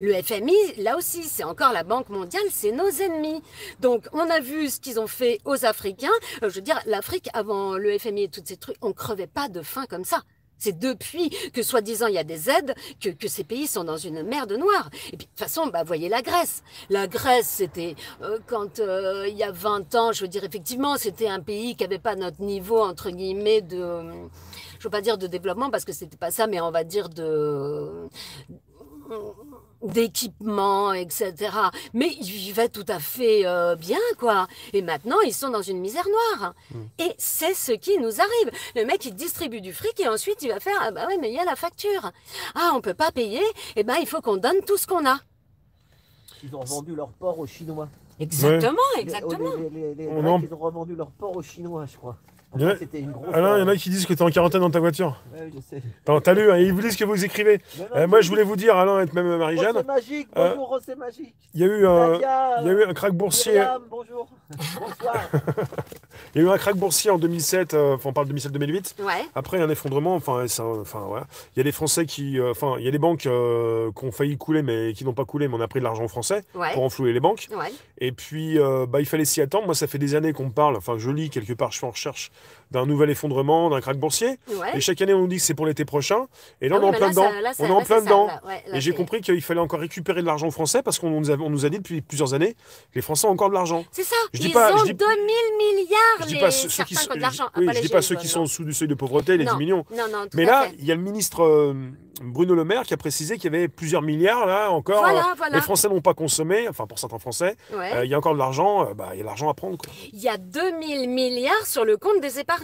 Le FMI, là aussi, c'est encore la Banque mondiale, c'est nos ennemis. Donc, on a vu ce qu'ils ont fait aux Africains. Je veux dire, l'Afrique, avant le FMI et tous ces trucs, on crevait pas de faim comme ça. C'est depuis que, soi-disant, il y a des aides que ces pays sont dans une merde noire. Et puis, de toute façon, bah, voyez la Grèce. La Grèce, c'était, quand il y a 20 ans, je veux dire, effectivement, c'était un pays qui avait pas notre niveau, entre guillemets, je veux pas dire de développement, parce que c'était pas ça, mais on va dire d'équipement, etc. Mais ils vivaient tout à fait bien, quoi. Et maintenant, ils sont dans une misère noire. Mm. Et c'est ce qui nous arrive. Le mec, il distribue du fric et ensuite, il va faire, ah bah ouais, mais il y a la facture. Ah, on peut pas payer, eh ben, il faut qu'on donne tout ce qu'on a. Ils ont vendu leur port aux Chinois. Exactement, Ouais. exactement. Les On Grecs, en... ils ont revendu leur port aux Chinois, je crois. Il y en Enfin, a... c'était une grosse... Alain, il y en a qui disent que tu es en quarantaine dans ta voiture. Ouais, je sais. T'as lu, hein, ils vous disent ce que vous écrivez. Moi, je voulais vous dire, Alain et même Marie-Jeanne, C'est magique, bonjour, c'est magique. il y a eu Nadia, il y a eu un krach boursier. Myriam, bonjour. Bonsoir. Il y a eu un krach boursier en 2007, enfin, on parle de 2007-2008. Ouais. Après, il y a un effondrement. Enfin, voilà. Il y a les Français qui, enfin, il y a les banques qui ont failli couler, mais qui n'ont pas coulé, mais on a pris de l'argent français Ouais. pour enflouer les banques. Ouais. Et puis, bah, il fallait s'y attendre. Moi, ça fait des années qu'on me parle. Enfin, je lis quelque part, je suis en recherche d'un nouvel effondrement, d'un krach boursier. Ouais. Et chaque année, on nous dit que c'est pour l'été prochain. Et là, Ah on est oui, en mais plein là, dedans. ça- là, ça- On est en là, plein c'est ça, dedans. là. Ouais, là, Et j'ai c'est- compris qu'il fallait encore récupérer de l'argent français parce on nous a dit depuis plusieurs années que les Français ont encore de l'argent. C'est ça. Je dis Ils pas- ont je dis- 2000 milliards, Je dis les pas ceux qui certains sont, qui ont de l'argent. Ah, oui, pas je les dis pas gilets ceux qui jaunes, sont en non. dessous du seuil de pauvreté, les Non, 10 millions. non, tout Mais à là, fait. il y a le ministre Bruno Le Maire qui a précisé qu'il y avait plusieurs milliards là encore. Voilà, voilà. Les Français n'ont pas consommé, enfin pour certains Français, Ouais. il y a encore de l'argent, bah, il y a de l'argent à prendre, quoi. Il y a 2000 milliards sur le compte des épargnants.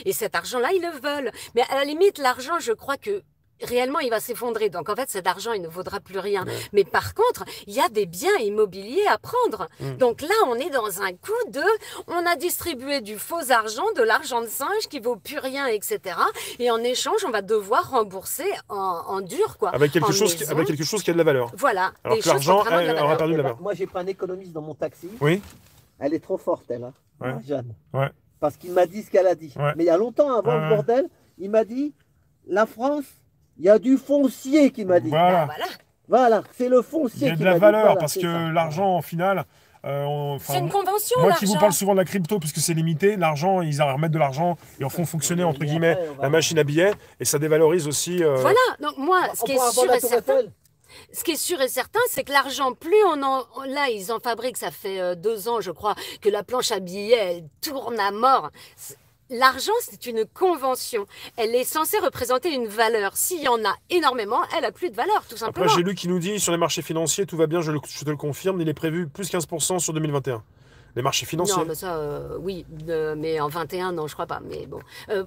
Et cet argent-là, ils le veulent. Mais à la limite, l'argent, je crois que réellement, il va s'effondrer. Donc, en fait, cet argent, il ne vaudra plus rien. Ouais. Mais par contre, il y a des biens immobiliers à prendre. Donc là, on est dans un coup on a distribué du faux argent, de l'argent de singe qui vaut plus rien, etc. Et en échange, on va devoir rembourser en dur, quoi. Avec quelque En chose, maison. avec quelque chose qui a de la valeur. Voilà. Alors Des que choses qui ont l'argent vraiment de la aura valeur. perdu de la Eh ben, valeur. moi, j'ai pris un économiste dans mon taxi. Oui, Elle est trop forte, elle, hein, Ouais. Jeanne. ouais. Parce qu'il m'a dit ce qu'elle a dit. Ouais. Mais il y a longtemps, avant Ouais, le ouais. bordel, il m'a dit, la France, il y a du foncier qui m'a dit. Voilà. Voilà. Voilà, c'est le Il y foncier a qui de m'a la dit. valeur Voilà, parce c'est que ça. l'argent, en final, enfin, C'est une convention, moi qui vous l'argent. parle souvent de la crypto puisque c'est limité, l'argent, ils arrivent à remettre de l'argent et en font fonctionner entre Mais guillemets après, on va- la machine à billets et ça dévalorise aussi. Voilà. Donc moi, ce On qui pourra est sûr vendre la et Tour certain, Eiffel. ce qui est sûr et certain, c'est que l'argent, plus là, ils en fabriquent, ça fait 2 ans, je crois, que la planche à billets, elle tourne à mort. L'argent, c'est une convention. Elle est censée représenter une valeur. S'il y en a énormément, elle a plus de valeur, tout Après, simplement. j'ai lu qui nous dit sur les marchés financiers, tout va bien, je te le confirme, il est prévu plus 15% sur 2021. Les marchés financiers. Non, mais ça, oui, mais en 21, non, je crois pas. Mais bon,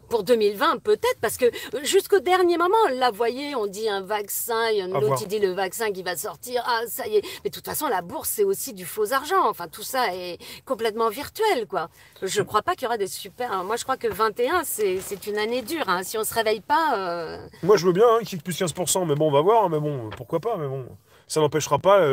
pour 2020, peut-être, parce que jusqu'au dernier moment, là, vous voyez, on dit un vaccin, il y en a À l'autre voir. qui dit le vaccin qui va sortir, ah, ça y est. Mais de toute façon, la bourse, c'est aussi du faux argent. Enfin, tout ça est complètement virtuel, quoi. Je crois pas qu'il y aura des super... Moi, je crois que 21, c'est une année dure. Hein. Si on se réveille pas... Moi, je veux bien qu'il y ait plus 15%, mais bon, on va voir, hein, mais bon, pourquoi pas, mais bon. Ça n'empêchera pas,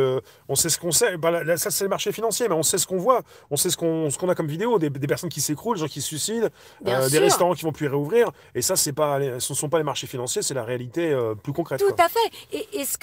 on sait ce qu'on sait. Bah, là, ça, c'est le marché financier, mais on sait ce qu'on voit. On sait ce qu'on a comme vidéo, des personnes qui s'écroulent, des gens qui se suicident, Bien des sûr. restaurants qui vont plus réouvrir. Et ça, ce ne sont pas les marchés financiers, c'est la réalité plus concrète. Tout Quoi. à fait. Et ce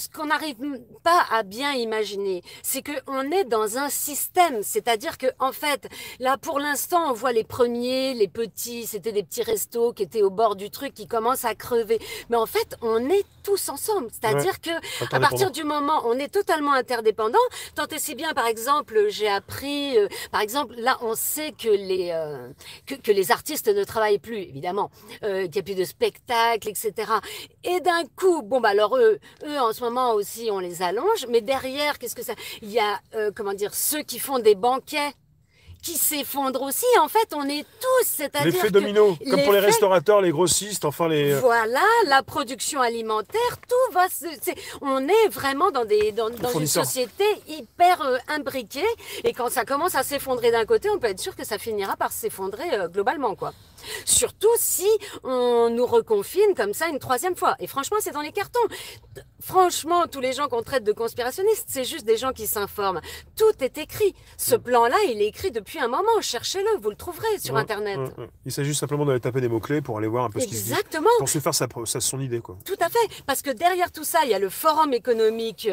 qu'on n'arrive pas à bien imaginer, c'est qu'on est dans un système. C'est-à-dire que, en fait, là, pour l'instant, on voit les premiers, les petits, c'était des petits restos qui étaient au bord du truc, qui commencent à crever. Mais en fait, on est tous ensemble. C'est-à-dire que, à partir du moment, on est totalement interdépendants. Tant et si bien, par exemple, j'ai appris, par exemple, là, on sait que que les artistes ne travaillent plus, évidemment, qu'il n'y a plus de spectacles, etc. Et d'un coup, bon, bah alors eux, en ce moment aussi, on les allonge, mais derrière, qu'est-ce que ça... Il y a, comment dire, ceux qui font des banquets qui s'effondrent aussi. En fait, on est tous, c'est-à-dire L'effet que domino, comme pour les l'effet- restaurateurs, les grossistes, enfin les. Voilà, la production alimentaire, tout va on est vraiment dans une fournisseurs. société hyper imbriquée. Et quand ça commence à s'effondrer d'un côté, on peut être sûr que ça finira par s'effondrer globalement, quoi. Surtout si on nous reconfine comme ça une troisième fois. Et franchement, c'est dans les cartons. Franchement, tous les gens qu'on traite de conspirationnistes, c'est juste des gens qui s'informent. Tout est écrit. Ce plan-là, il est écrit depuis depuis un moment. Cherchez-le, vous le trouverez sur Internet. Il s'agit simplement d'aller taper des mots-clés pour aller voir un peu ce qui se dit. Exactement. Pour se faire son idée, quoi. Tout à fait. Parce que derrière tout ça, il y a le Forum économique